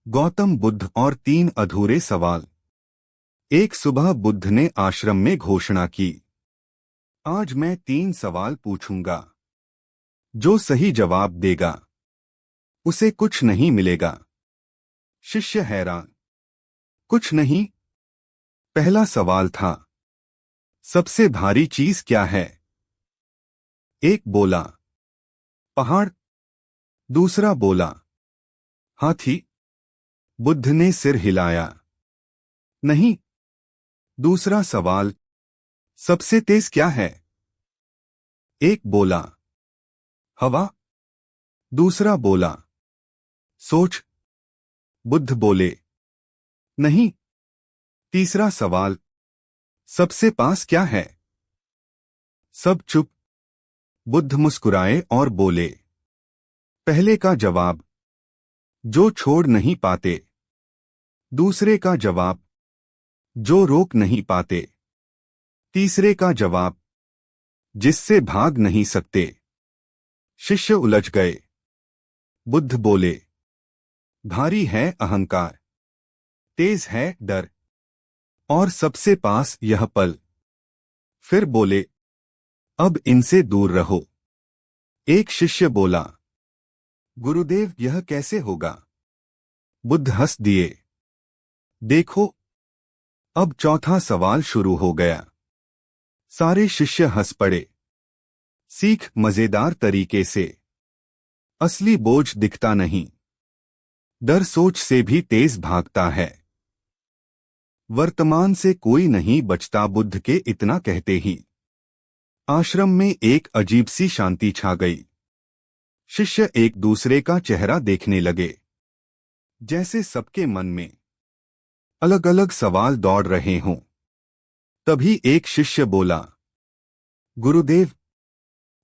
गौतम बुद्ध और 3 अधूरे सवाल। एक सुबह बुद्ध ने आश्रम में घोषणा की, आज मैं 3 सवाल पूछूंगा। जो सही जवाब देगा उसे कुछ नहीं मिलेगा। शिष्य हैरान, कुछ नहीं? पहला सवाल था, सबसे भारी चीज क्या है? एक बोला, पहाड़। दूसरा बोला, हाथी। बुद्ध ने सिर हिलाया, नहीं। दूसरा सवाल, सबसे तेज क्या है? एक बोला, हवा। दूसरा बोला, सोच। बुद्ध बोले, नहीं। तीसरा सवाल, सबसे पास क्या है? सब चुप। बुद्ध मुस्कुराए और बोले, पहले का जवाब, जो छोड़ नहीं पाते। दूसरे का जवाब, जो रोक नहीं पाते। तीसरे का जवाब, जिससे भाग नहीं सकते। शिष्य उलझ गए। बुद्ध बोले, भारी है अहंकार, तेज है डर, और सबसे पास यह पल। फिर बोले, अब इनसे दूर रहो। एक शिष्य बोला, गुरुदेव यह कैसे होगा? बुद्ध हंस दिए, देखो। अब चौथा सवाल शुरू हो गया। सारे शिष्य हंस पड़े। सीख मजेदार तरीके से। असली बोझ दिखता नहीं, डर सोच से भी तेज भागता है। वर्तमान से कोई नहीं बचता। बुद्ध के इतना कहते ही आश्रम में एक अजीब सी शांति छा गई। शिष्य एक दूसरे का चेहरा देखने लगे, जैसे सबके मन में अलग अलग सवाल दौड़ रहे हों। तभी एक शिष्य बोला, गुरुदेव,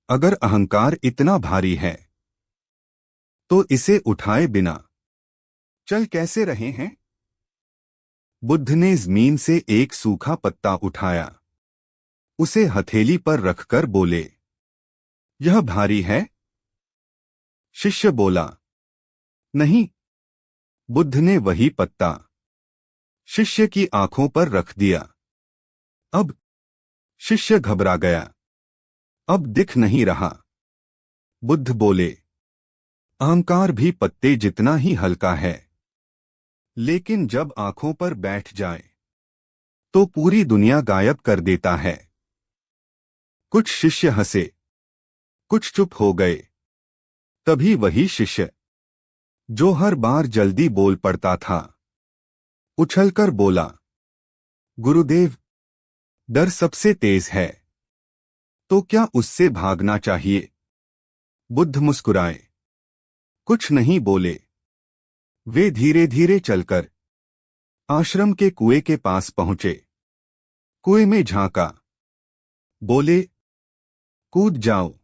अगर अहंकार इतना भारी है तो इसे उठाए बिना चल कैसे रहे हैं? बुद्ध ने जमीन से एक सूखा पत्ता उठाया, उसे हथेली पर रखकर बोले, यह भारी है? शिष्य बोला, नहीं। बुद्ध ने वही पत्ता शिष्य की आंखों पर रख दिया। अब शिष्य घबरा गया, अब दिख नहीं रहा। बुद्ध बोले, अहंकार भी पत्ते जितना ही हल्का है, लेकिन जब आंखों पर बैठ जाए तो पूरी दुनिया गायब कर देता है। कुछ शिष्य हंसे, कुछ चुप हो गए। तभी वही शिष्य जो हर बार जल्दी बोल पड़ता था, उछलकर बोला, गुरुदेव, डर सबसे तेज है, तो क्या उससे भागना चाहिए? बुद्ध मुस्कुराए, कुछ नहीं बोले। वे धीरे धीरे चलकर आश्रम के कुएं के पास पहुंचे। कुएं में झांका, बोले, कूद जाओ।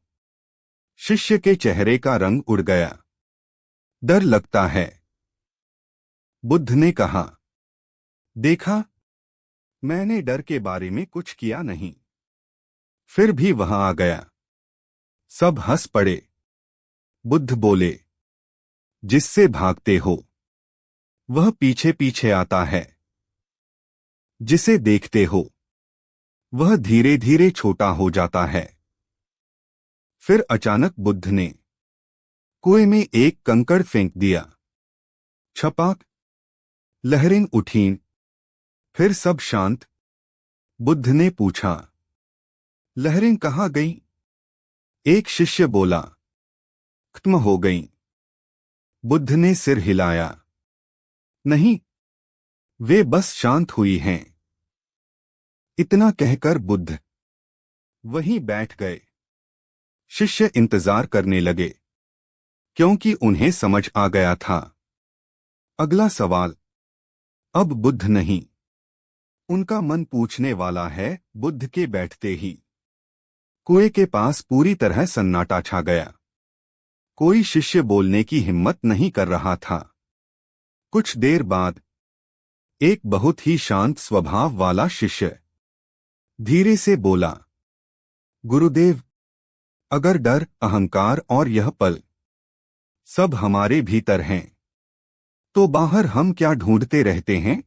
शिष्य के चेहरे का रंग उड़ गया। डर लगता है। बुद्ध ने कहा, देखा, मैंने डर के बारे में कुछ किया नहीं, फिर भी वहां आ गया। सब हंस पड़े। बुद्ध बोले, जिससे भागते हो वह पीछे पीछे आता है, जिसे देखते हो वह धीरे धीरे छोटा हो जाता है। फिर अचानक बुद्ध ने कुएं में एक कंकड़ फेंक दिया। छपाक, लहरें उठीं। फिर सब शांत। बुद्ध ने पूछा, लहरें कहाँ गईं? एक शिष्य बोला, खत्म हो गईं। बुद्ध ने सिर हिलाया, नहीं, वे बस शांत हुई हैं। इतना कहकर बुद्ध वहीं बैठ गए। शिष्य इंतजार करने लगे, क्योंकि उन्हें समझ आ गया था अगला सवाल अब बुद्ध नहीं, उनका मन पूछने वाला है। बुद्ध के बैठते ही कुएं के पास पूरी तरह सन्नाटा छा गया। कोई शिष्य बोलने की हिम्मत नहीं कर रहा था। कुछ देर बाद एक बहुत ही शांत स्वभाव वाला शिष्य धीरे से बोला, गुरुदेव, अगर डर, अहंकार और यह पल सब हमारे भीतर हैं तो बाहर हम क्या ढूंढते रहते हैं?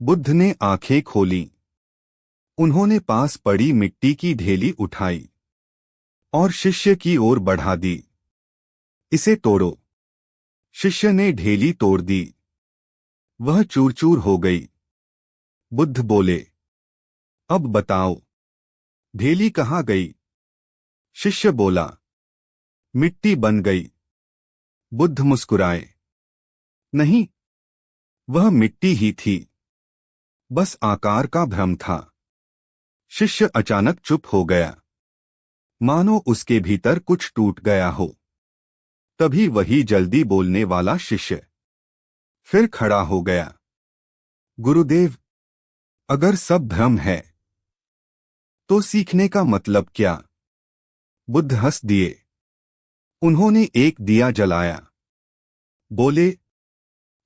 बुद्ध ने आंखें खोली। उन्होंने पास पड़ी मिट्टी की ढेली उठाई और शिष्य की ओर बढ़ा दी। इसे तोड़ो। शिष्य ने ढेली तोड़ दी। वह चूर चूर हो गई। बुद्ध बोले, अब बताओ, ढेली कहाँ गई? शिष्य बोला, मिट्टी बन गई। बुद्ध मुस्कुराए, नहीं, वह मिट्टी ही थी, बस आकार का भ्रम था। शिष्य अचानक चुप हो गया, मानो उसके भीतर कुछ टूट गया हो। तभी वही जल्दी बोलने वाला शिष्य फिर खड़ा हो गया। गुरुदेव, अगर सब भ्रम है तो सीखने का मतलब क्या? बुद्ध हंस दिए। उन्होंने एक दिया जलाया। बोले,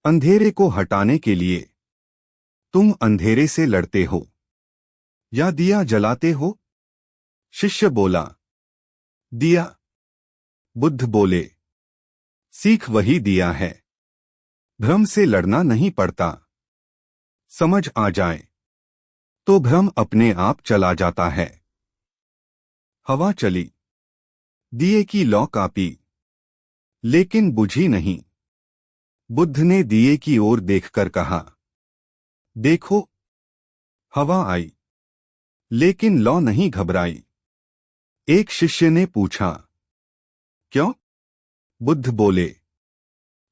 अंधेरे को हटाने के लिए तुम अंधेरे से लड़ते हो या दिया जलाते हो? शिष्य बोला, दिया। बुद्ध बोले, सीख वही दिया है। भ्रम से लड़ना नहीं पड़ता। समझ आ जाए तो भ्रम अपने आप चला जाता है। हवा चली, दिए की लौ कापी, लेकिन बुझी नहीं। बुद्ध ने दिए की ओर देखकर कहा, देखो, हवा आई, लेकिन लौ नहीं घबराई। एक शिष्य ने पूछा, क्यों? बुद्ध बोले,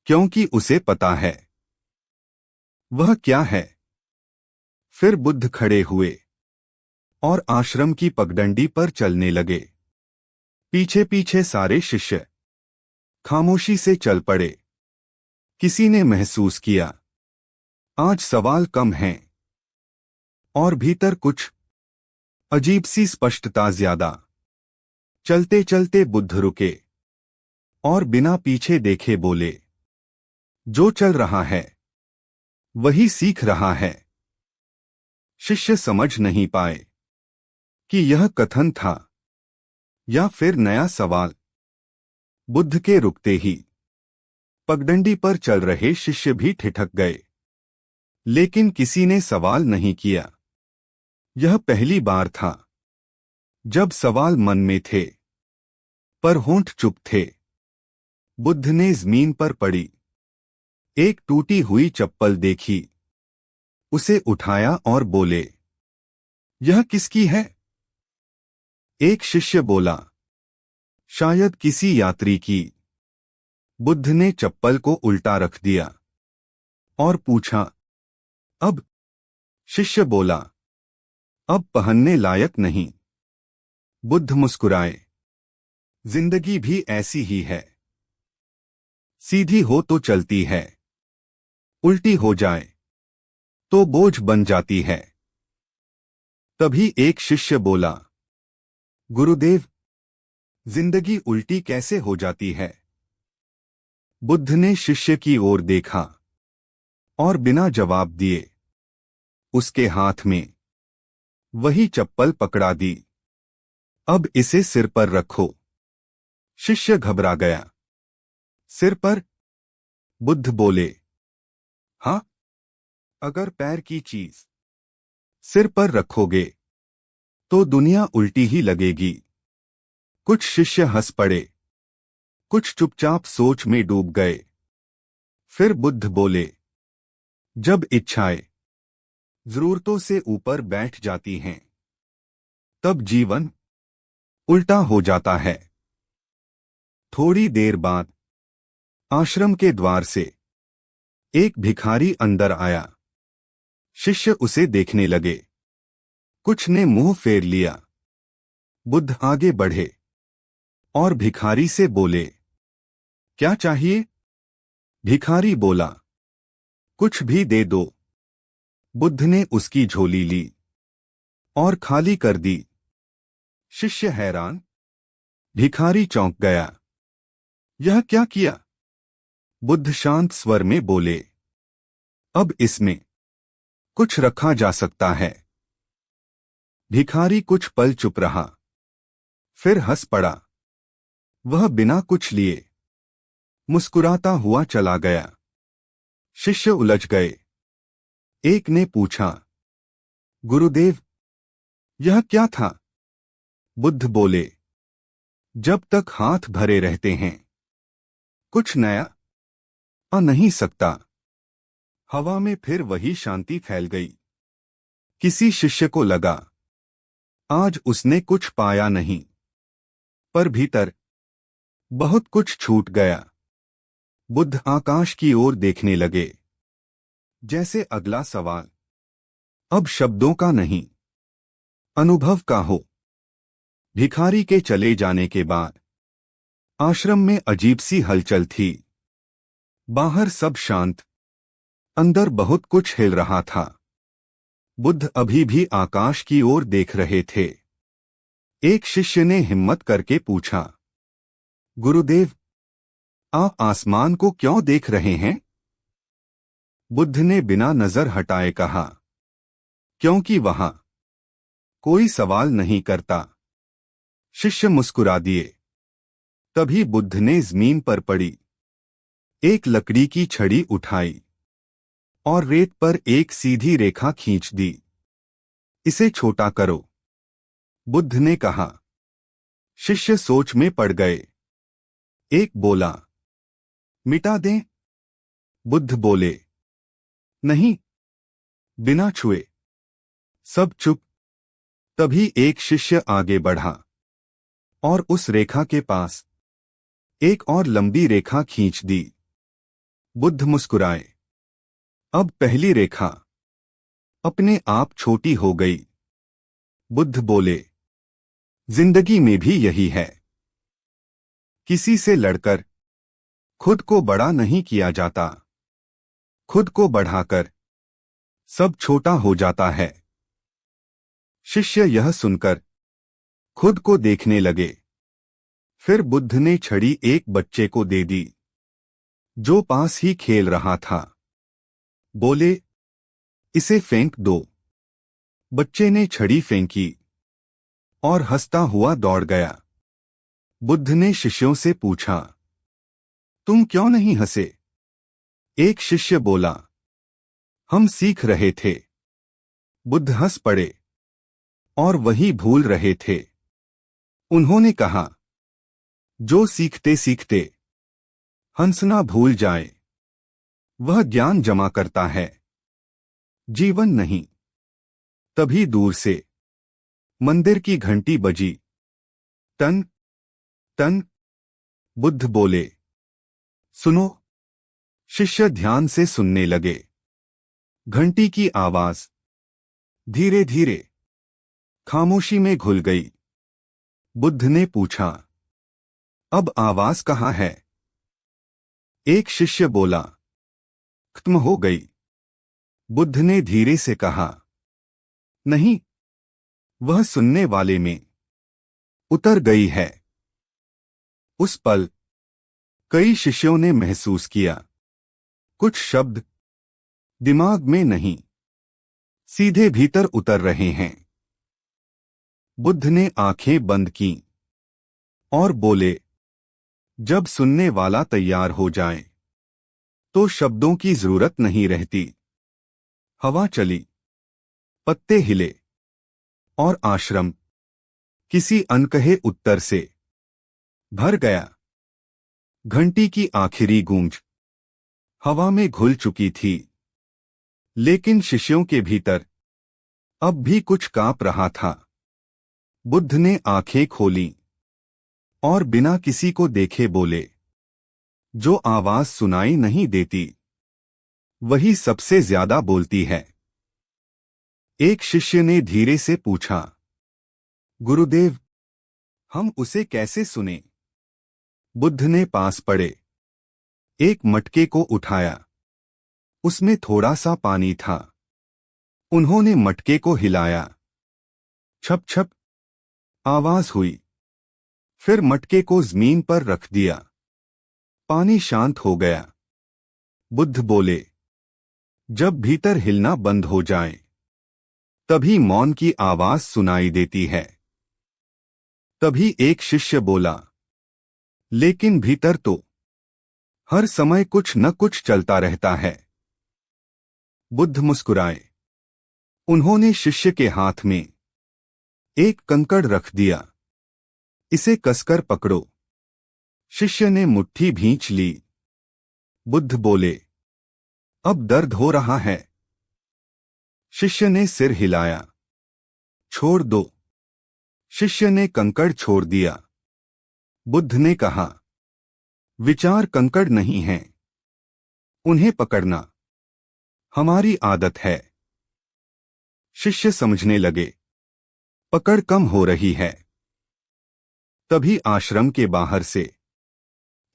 क्योंकि उसे पता है। वह क्या है? फिर बुद्ध खड़े हुए और आश्रम की पगडंडी पर चलने लगे। पीछे पीछे सारे शिष्य खामोशी से चल पड़े। किसी ने महसूस किया, आज सवाल कम हैं, और भीतर कुछ अजीब सी स्पष्टता ज्यादा। चलते चलते बुद्ध रुके और बिना पीछे देखे बोले, जो चल रहा है वही सीख रहा है। शिष्य समझ नहीं पाए कि यह कथन था या फिर नया सवाल। बुद्ध के रुकते ही पगडंडी पर चल रहे शिष्य भी ठिठक गए, लेकिन किसी ने सवाल नहीं किया। यह पहली बार था जब सवाल मन में थे पर होंठ चुप थे। बुद्ध ने जमीन पर पड़ी एक टूटी हुई चप्पल देखी, उसे उठाया और बोले, यह किसकी है? एक शिष्य बोला, शायद किसी यात्री की। बुद्ध ने चप्पल को उल्टा रख दिया और पूछा, अब? शिष्य बोला, अब पहनने लायक नहीं। बुद्ध मुस्कुराए, जिंदगी भी ऐसी ही है। सीधी हो तो चलती है, उल्टी हो जाए तो बोझ बन जाती है। तभी एक शिष्य बोला, गुरुदेव, जिंदगी उल्टी कैसे हो जाती है? बुद्ध ने शिष्य की ओर देखा और बिना जवाब दिए उसके हाथ में वही चप्पल पकड़ा दी। अब इसे सिर पर रखो। शिष्य घबरा गया। सिर पर? बुद्ध बोले, हाँ, अगर पैर की चीज सिर पर रखोगे तो दुनिया उल्टी ही लगेगी। कुछ शिष्य हंस पड़े, कुछ चुपचाप सोच में डूब गए। फिर बुद्ध बोले, जब इच्छाएं जरूरतों से ऊपर बैठ जाती हैं, तब जीवन उल्टा हो जाता है। थोड़ी देर बाद आश्रम के द्वार से एक भिखारी अंदर आया। शिष्य उसे देखने लगे। कुछ ने मुंह फेर लिया। बुद्ध आगे बढ़े और भिखारी से बोले, क्या चाहिए? भिखारी बोला, कुछ भी दे दो। बुद्ध ने उसकी झोली ली और खाली कर दी। शिष्य हैरान, भिखारी चौंक गया। यह क्या किया? बुद्ध शांत स्वर में बोले, अब इसमें कुछ रखा जा सकता है। भिखारी कुछ पल चुप रहा, फिर हंस पड़ा। वह बिना कुछ लिए मुस्कुराता हुआ चला गया। शिष्य उलझ गए। एक ने पूछा, गुरुदेव, यह क्या था? बुद्ध बोले, जब तक हाथ भरे रहते हैं कुछ नया आ नहीं सकता। हवा में फिर वही शांति फैल गई। किसी शिष्य को लगा, आज उसने कुछ पाया नहीं, पर भीतर बहुत कुछ छूट गया। बुद्ध आकाश की ओर देखने लगे, जैसे अगला सवाल अब शब्दों का नहीं, अनुभव का हो। भिखारी के चले जाने के बाद आश्रम में अजीब सी हलचल थी। बाहर सब शांत, अंदर बहुत कुछ हिल रहा था। बुद्ध अभी भी आकाश की ओर देख रहे थे। एक शिष्य ने हिम्मत करके पूछा, गुरुदेव, आप आसमान को क्यों देख रहे हैं? बुद्ध ने बिना नजर हटाए कहा, क्योंकि वहां कोई सवाल नहीं करता। शिष्य मुस्कुरा दिए। तभी बुद्ध ने जमीन पर पड़ी एक लकड़ी की छड़ी उठाई और रेत पर एक सीधी रेखा खींच दी। इसे छोटा करो, बुद्ध ने कहा। शिष्य सोच में पड़ गए। एक बोला, मिटा दें? बुद्ध बोले, नहीं, बिना छुए। सब चुप। तभी एक शिष्य आगे बढ़ा और उस रेखा के पास एक और लंबी रेखा खींच दी। बुद्ध मुस्कुराए। अब पहली रेखा अपने आप छोटी हो गई। बुद्ध बोले, जिंदगी में भी यही है। किसी से लड़कर खुद को बड़ा नहीं किया जाता, खुद को बढ़ाकर सब छोटा हो जाता है। शिष्य यह सुनकर खुद को देखने लगे। फिर बुद्ध ने छड़ी एक बच्चे को दे दी, जो पास ही खेल रहा था। बोले, इसे फेंक दो। बच्चे ने छड़ी फेंकी और हंसता हुआ दौड़ गया। बुद्ध ने शिष्यों से पूछा, तुम क्यों नहीं हंसे? एक शिष्य बोला, हम सीख रहे थे। बुद्ध हंस पड़े और वही भूल रहे थे। उन्होंने कहा, जो सीखते सीखते हंसना भूल जाए, वह ज्ञान जमा करता है, जीवन नहीं। तभी दूर से मंदिर की घंटी बजी। Ton ton. बुद्ध बोले, सुनो। शिष्य ध्यान से सुनने लगे। घंटी की आवाज धीरे धीरे खामोशी में घुल गई। बुद्ध ने पूछा, अब आवाज कहाँ है? एक शिष्य बोला, खत्म हो गई। बुद्ध ने धीरे से कहा, नहीं, वह सुनने वाले में उतर गई है। उस पल कई शिष्यों ने महसूस किया, कुछ शब्द दिमाग में नहीं, सीधे भीतर उतर रहे हैं। बुद्ध ने आंखें बंद कीं और बोले, जब सुनने वाला तैयार हो जाए तो शब्दों की जरूरत नहीं रहती। हवा चली, पत्ते हिले और आश्रम किसी अनकहे उत्तर से भर गया। घंटी की आखिरी गूंज हवा में घुल चुकी थी, लेकिन शिष्यों के भीतर अब भी कुछ कांप रहा था। बुद्ध ने आंखें खोलीं और बिना किसी को देखे बोले, जो आवाज सुनाई नहीं देती वही सबसे ज्यादा बोलती है। एक शिष्य ने धीरे से पूछा, गुरुदेव, हम उसे कैसे सुने? बुद्ध ने पास पड़े एक मटके को उठाया। उसमें थोड़ा सा पानी था। उन्होंने मटके को हिलाया। छप छप आवाज हुई। फिर मटके को जमीन पर रख दिया। पानी शांत हो गया। बुद्ध बोले, जब भीतर हिलना बंद हो जाए तभी मौन की आवाज सुनाई देती है। तभी एक शिष्य बोला, लेकिन भीतर तो हर समय कुछ न कुछ चलता रहता है। बुद्ध मुस्कुराए। उन्होंने शिष्य के हाथ में एक कंकड़ रख दिया। इसे कसकर पकड़ो। शिष्य ने मुट्ठी भींच ली। बुद्ध बोले, अब दर्द हो रहा है? शिष्य ने सिर हिलाया। छोड़ दो। शिष्य ने कंकड़ छोड़ दिया। बुद्ध ने कहा, विचार कंकड़ नहीं हैं, उन्हें पकड़ना हमारी आदत है। शिष्य समझने लगे, पकड़ कम हो रही है। तभी आश्रम के बाहर से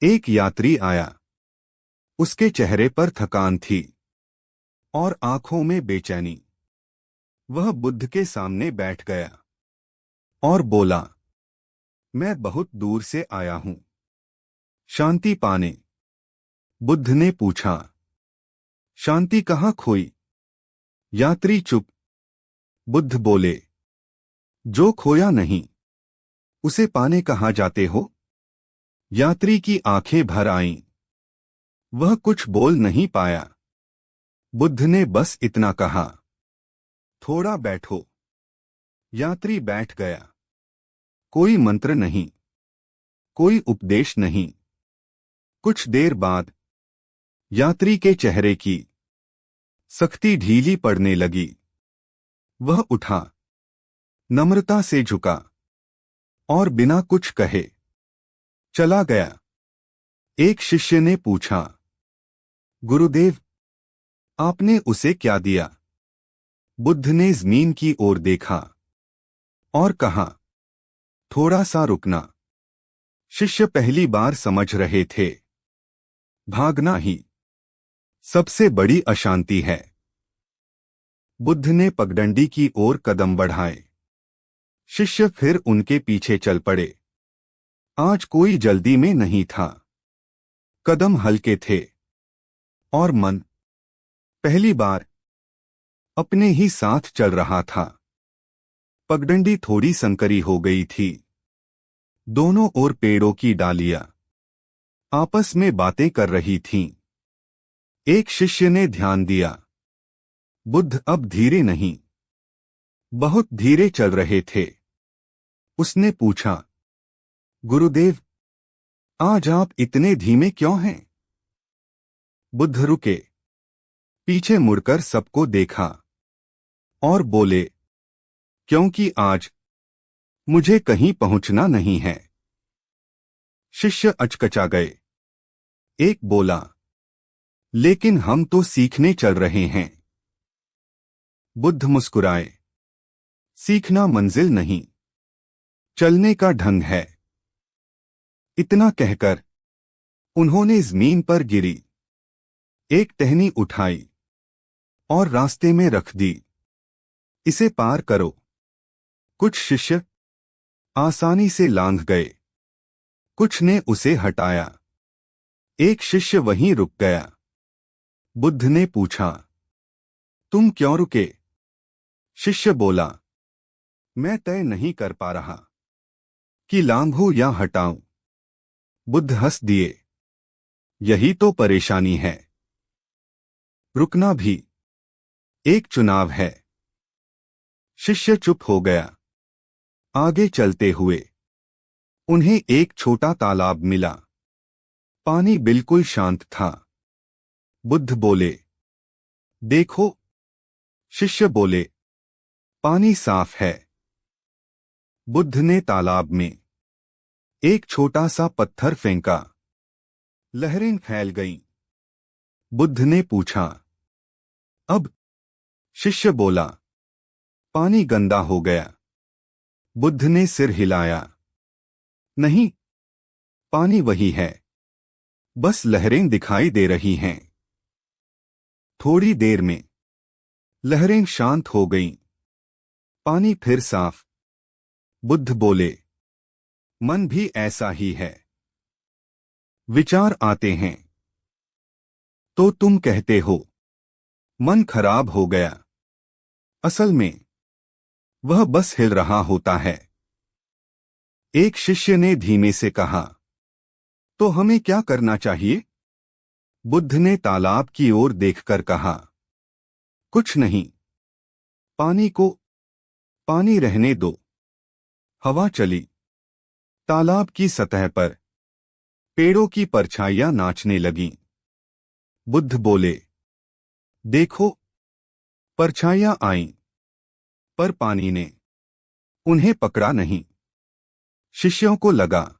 एक यात्री आया। उसके चेहरे पर थकान थी और आंखों में बेचैनी। वह बुद्ध के सामने बैठ गया और बोला, मैं बहुत दूर से आया हूं, शांति पाने। बुद्ध ने पूछा, शांति कहाँ खोई? यात्री चुप। बुद्ध बोले, जो खोया नहीं उसे पाने कहाँ जाते हो? यात्री की आंखें भर आईं। वह कुछ बोल नहीं पाया। बुद्ध ने बस इतना कहा, थोड़ा बैठो। यात्री बैठ गया। कोई मंत्र नहीं, कोई उपदेश नहीं। कुछ देर बाद यात्री के चेहरे की सख्ती ढीली पड़ने लगी। वह उठा, नम्रता से झुका और बिना कुछ कहे चला गया। एक शिष्य ने पूछा, गुरुदेव, आपने उसे क्या दिया? बुद्ध ने जमीन की ओर देखा और कहा, थोड़ा सा रुकना। शिष्य पहली बार समझ रहे थे, भागना ही सबसे बड़ी अशांति है। बुद्ध ने पगडंडी की ओर कदम बढ़ाए। शिष्य फिर उनके पीछे चल पड़े। आज कोई जल्दी में नहीं था। कदम हल्के थे और मन पहली बार अपने ही साथ चल रहा था। पगडंडी थोड़ी संकरी हो गई थी। दोनों ओर पेड़ों की डालियां आपस में बातें कर रही थीं। एक शिष्य ने ध्यान दिया, बुद्ध अब धीरे नहीं, बहुत धीरे चल रहे थे। उसने पूछा, गुरुदेव, आज आप इतने धीमे क्यों हैं? बुद्ध रुके, पीछे मुड़कर सबको देखा और बोले, क्योंकि आज मुझे कहीं पहुंचना नहीं है। शिष्य अचकचा गए। एक बोला, लेकिन हम तो सीखने चल रहे हैं। बुद्ध मुस्कुराए, सीखना मंजिल नहीं, चलने का ढंग है। इतना कहकर उन्होंने जमीन पर गिरी एक टहनी उठाई और रास्ते में रख दी। इसे पार करो। कुछ शिष्य आसानी से लांघ गए, कुछ ने उसे हटाया। एक शिष्य वहीं रुक गया। बुद्ध ने पूछा, तुम क्यों रुके? शिष्य बोला, मैं तय नहीं कर पा रहा कि लांघूं या हटाऊं। बुद्ध हंस दिए, यही तो परेशानी है। रुकना भी एक चुनाव है। शिष्य चुप हो गया। आगे चलते हुए उन्हें एक छोटा तालाब मिला। पानी बिल्कुल शांत था। बुद्ध बोले, देखो। शिष्य बोले, पानी साफ है। बुद्ध ने तालाब में एक छोटा सा पत्थर फेंका। लहरें फैल गईं। बुद्ध ने पूछा, अब? शिष्य बोला, पानी गंदा हो गया। बुद्ध ने सिर हिलाया, नहीं, पानी वही है, बस लहरें दिखाई दे रही हैं। थोड़ी देर में लहरें शांत हो गईं। पानी फिर साफ। बुद्ध बोले, मन भी ऐसा ही है। विचार आते हैं तो तुम कहते हो मन खराब हो गया। असल में वह बस हिल रहा होता है। एक शिष्य ने धीमे से कहा, तो हमें क्या करना चाहिए? बुद्ध ने तालाब की ओर देखकर कहा, कुछ नहीं। पानी रहने दो। हवा चली। तालाब की सतह पर पेड़ों की परछाइयां नाचने लगीं। बुद्ध बोले, देखो, परछाइयां आईं, पर पानी ने उन्हें पकड़ा नहीं। शिष्यों को लगा,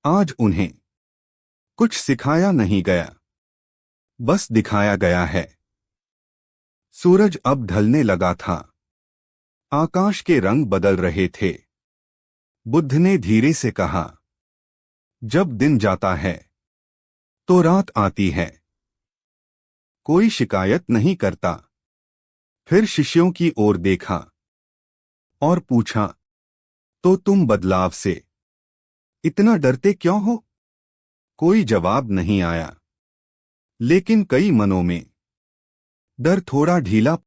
आज उन्हें कुछ सिखाया नहीं गया, बस दिखाया गया है। सूरज अब ढलने लगा था। आकाश के रंग बदल रहे थे। बुद्ध ने धीरे से कहा, जब दिन जाता है तो रात आती है। कोई शिकायत नहीं करता। फिर शिष्यों की ओर देखा और पूछा, तो तुम बदलाव से इतना डरते क्यों हो? कोई जवाब नहीं आया, लेकिन कई मनों में डर थोड़ा ढीला